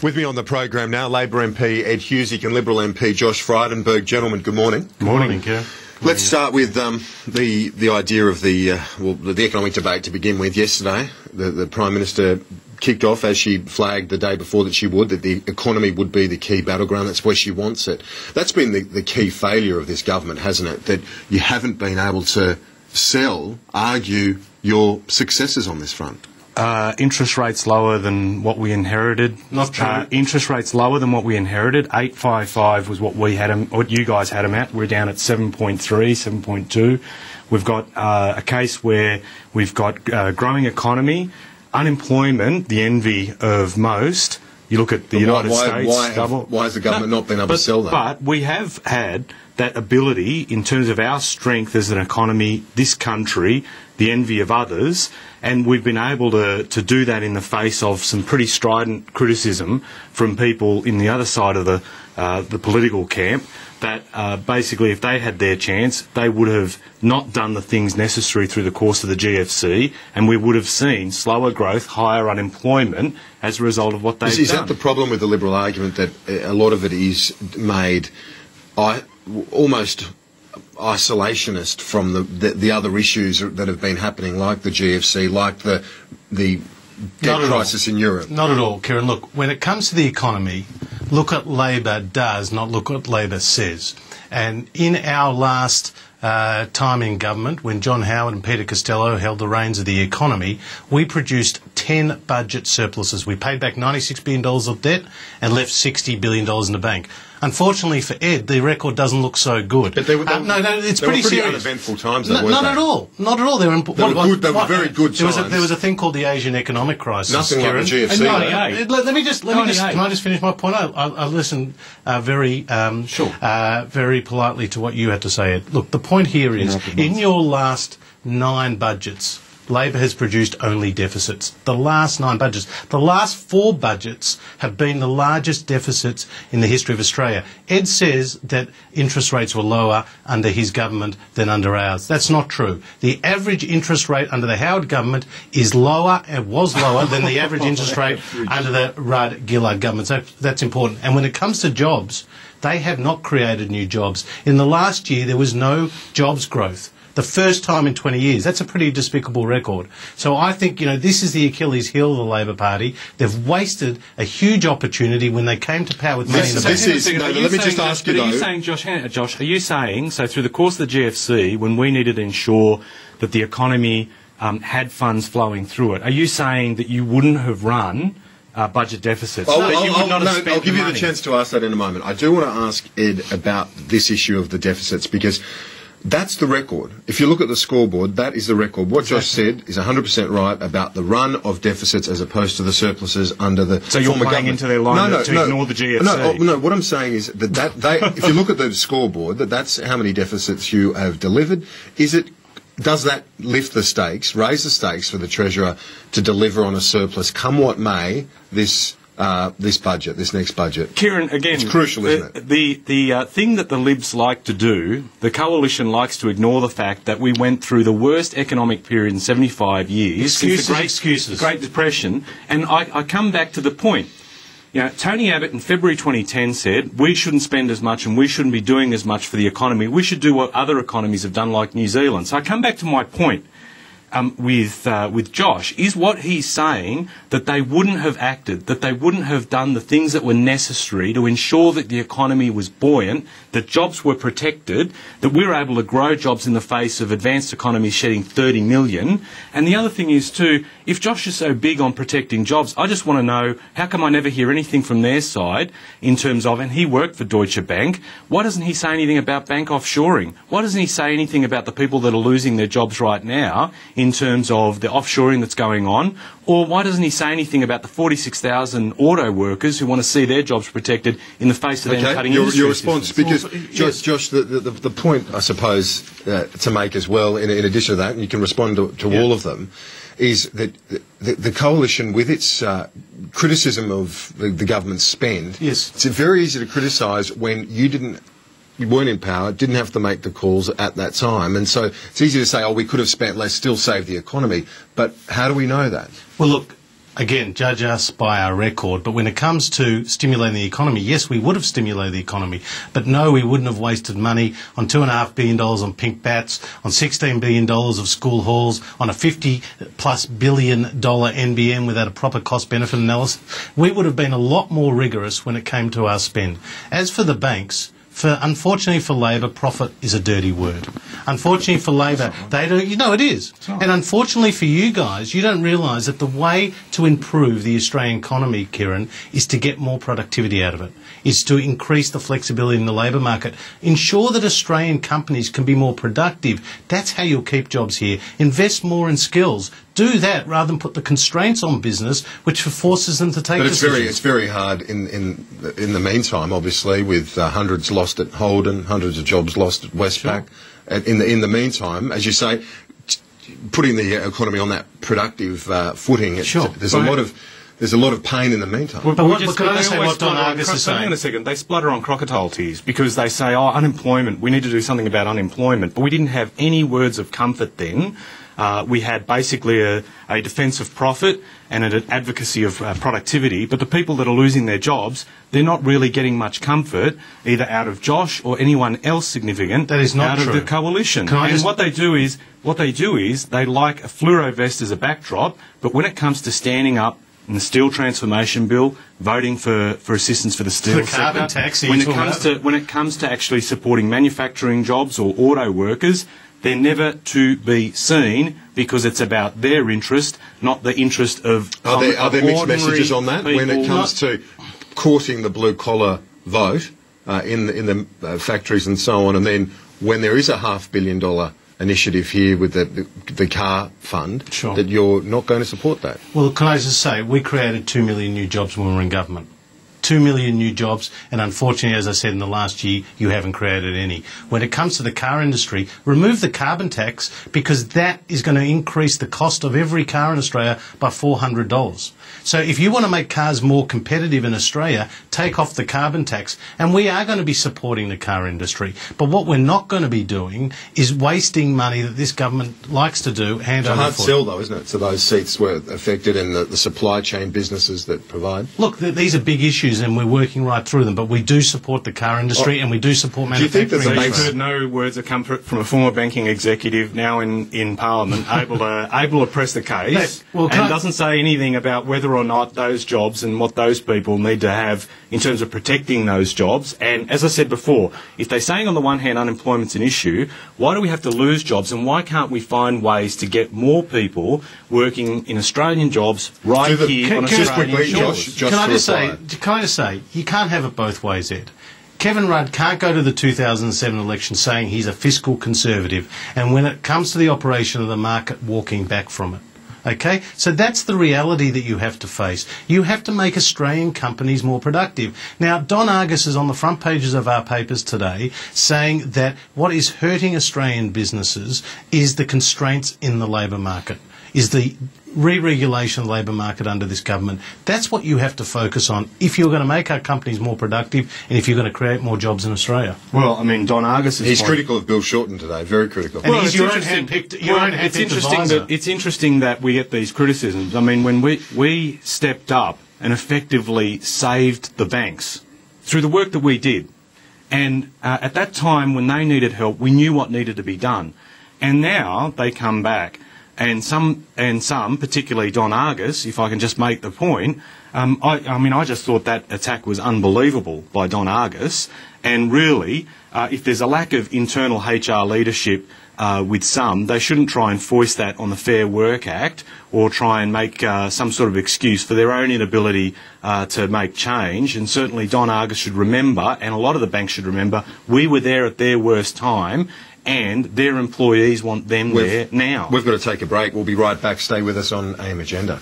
With me on the program now, Labor MP Ed Husic and Liberal MP Josh Frydenberg. Gentlemen, good morning. Good morning, Kieran. Let's start with the idea of the economic debate to begin with. Yesterday, the Prime Minister kicked off, as she flagged the day before that she would, that the economy would be the key battleground. That's where she wants it. That's been the key failure of this government, hasn't it? That you haven't been able to argue your successes on this front. Interest rates lower than what we inherited. Not true. Interest rates lower than what we inherited. 8.55 was what we had them, what you guys had them at. We're down at 7.3, 7.2. We've got a case where we've got growing economy, unemployment, the envy of most. You look at the United States. Why has the government not been able to sell that? But we have had that ability in terms of our strength as an economy, this country, the envy of others, and we've been able to do that in the face of some pretty strident criticism from people in the other side of the political camp that basically if they had their chance, they would have not done the things necessary through the course of the GFC, and we would have seen slower growth, higher unemployment as a result of what they've done. Is that the problem with the Liberal argument, that a lot of it is made almost isolationist from the other issues that have been happening, like the GFC, like the debt crisis in Europe? Not at all, Kieran. Look, when it comes to the economy, look at Labor does, not look what Labor says. And in our last time in government, when John Howard and Peter Costello held the reins of the economy, we produced 10 budget surpluses. We paid back $96 billion of debt and left $60 billion in the bank. Unfortunately for Ed, the record doesn't look so good. But it's pretty serious. Uneventful times, not at all. Not at all. They were very good times. There was a thing called the Asian economic crisis. Nothing Kieran. like the GFC. Can I just finish my point? I listened very politely to what you had to say, Ed. Look, the point here is, in your last 9 budgets, Labor has produced only deficits. The last 9 budgets. The last 4 budgets have been the largest deficits in the history of Australia. Ed says that interest rates were lower under his government than under ours. That's not true. The average interest rate under the Howard government is lower, and was lower, than the average interest rate under the Rudd-Gillard government. So that's important. And when it comes to jobs, they have not created new jobs. In the last year, there was no jobs growth. The first time in 20 years. That's a pretty despicable record. So I think, this is the Achilles heel of the Labor Party. They've wasted a huge opportunity when they came to power with money in the bank. Let me just ask you, though. Are you saying, Josh, are you saying, so through the course of the GFC, when we needed to ensure that the economy had funds flowing through it, are you saying that you wouldn't have run budget deficits? I'll give you the chance to ask that in a moment. I do want to ask Ed about this issue of the deficits, because that's the record. If you look at the scoreboard, that is the record. What Josh said is 100% right about the run of deficits as opposed to the surpluses under the So you're playing into their line to ignore the GFC? No, what I'm saying is that if you look at the scoreboard, that's how many deficits you have delivered. Does that lift the stakes, raise the stakes for the Treasurer to deliver on a surplus, come what may, this next budget? Kieran, again, it's crucial, isn't it? The thing that the Libs like to do, the coalition likes to ignore the fact that we went through the worst economic period in 75 years. Excuses. Great Depression. And I come back to the point. Tony Abbott in February 2010 said, we shouldn't spend as much and we shouldn't be doing as much for the economy. We should do what other economies have done, like New Zealand. So I come back to my point. With Josh, is what he's saying that they wouldn't have acted, that they wouldn't have done the things that were necessary to ensure that the economy was buoyant, that jobs were protected, that we were able to grow jobs in the face of advanced economies shedding 30 million. And the other thing is too, if Josh is so big on protecting jobs, I just want to know, how come I never hear anything from their side in terms of, and he worked for Deutsche Bank, why doesn't he say anything about bank offshoring? Why doesn't he say anything about the people that are losing their jobs right now in terms of the offshoring that's going on? Or why doesn't he say anything about the 46,000 auto workers who want to see their jobs protected in the face of them cutting industry? Your response, because, Josh, the point, I suppose, to make as well, in addition to that, and you can respond to all of them, is that the coalition, with its criticism of the government's spend, it's very easy to criticise when you weren't in power, didn't have to make the calls at that time. And so it's easy to say, we could have spent less, still saved the economy. But how do we know that? Well, look, again, judge us by our record, but when it comes to stimulating the economy, yes, we would have stimulated the economy, but no, we wouldn't have wasted money on $2.5 billion on pink bats, on $16 billion of school halls, on a $50+ billion NBN without a proper cost-benefit analysis. We would have been a lot more rigorous when it came to our spend. As for the banks, unfortunately for Labor, profit is a dirty word. Unfortunately for Labor, they don't, it is. And unfortunately for you guys, you don't realise that the way to improve the Australian economy, Kieran, is to get more productivity out of it, is to increase the flexibility in the labour market, ensure that Australian companies can be more productive. That's how you'll keep jobs here. Invest more in skills. Do that rather than put the constraints on business, which forces them to take decisions. But it's very hard in the meantime, obviously, with hundreds lost at Holden, hundreds of jobs lost at Westpac. Sure. In the meantime, as you say, putting the economy on that productive footing. Sure. There's a lot of pain in the meantime. But can I say what Don Argus is saying? Hang on a second. They splutter on crocodile tears because they say, unemployment, we need to do something about unemployment. But we didn't have any words of comfort then. We had basically a defence of profit and an advocacy of productivity, but the people that are losing their jobs, they're not really getting much comfort either out of Josh or anyone else significant that is not out true. of the coalition. What they do is they like a fluoro vest as a backdrop, but when it comes to standing up in the steel transformation bill, voting for assistance for the steel sector, carbon tax, when it comes to actually supporting manufacturing jobs or auto workers, they're never to be seen because it's about their interest, not the interest of Are there mixed messages on that people? when it comes to courting the blue-collar vote in the factories and so on, and then when there is a $500 million initiative here with the car fund, sure, that you're not going to support that? Well, can I just say, we created 2 million new jobs when we were in government. 2 million new jobs, and unfortunately, as I said, in the last year, you haven't created any. When it comes to the car industry, remove the carbon tax because that is going to increase the cost of every car in Australia by $400. So if you want to make cars more competitive in Australia, take off the carbon tax. And we are going to be supporting the car industry. But what we're not going to be doing is wasting money that this government likes to do hand over foot. It's a hard sell, though, isn't it, to those seats were affected and the supply chain businesses that provide? Look, these are big issues and we're working right through them, but we do support the car industry and we do support manufacturing. Do you think that You've heard no words of comfort from a former banking executive now in Parliament able to press the case and doesn't say anything about whether or not those jobs and what those people need to have in terms of protecting those jobs. And as I said before, if they're saying on the one hand unemployment's an issue, why do we have to lose jobs and why can't we find ways to get more people working in Australian jobs right here on Australian shores? Can I just say, you can't have it both ways, Ed. Kevin Rudd can't go to the 2007 election saying he's a fiscal conservative and when it comes to the operation of the market, walking back from it. Okay? So that's the reality that you have to face. You have to make Australian companies more productive. Now, Don Argus is on the front pages of our papers today saying that what is hurting Australian businesses is the constraints in the labour market, is the re-regulation of the labour market under this government. That's what you have to focus on if you're going to make our companies more productive and if you're going to create more jobs in Australia. Well, I mean, Don Argus is... He's critical of Bill Shorten today, very critical. And he's your own hand-picked advisor. It's interesting that we get these criticisms. I mean, when we stepped up and effectively saved the banks through the work that we did, and at that time when they needed help, we knew what needed to be done. And now they come back. And some, particularly Don Argus, if I can just make the point, I just thought that attack was unbelievable by Don Argus. And really, if there's a lack of internal HR leadership with some, they shouldn't try and foist that on the Fair Work Act or try and make some sort of excuse for their own inability to make change. And certainly Don Argus should remember, and a lot of the banks should remember, we were there at their worst time. And their employees want them there now. We've got to take a break. We'll be right back. Stay with us on AM Agenda.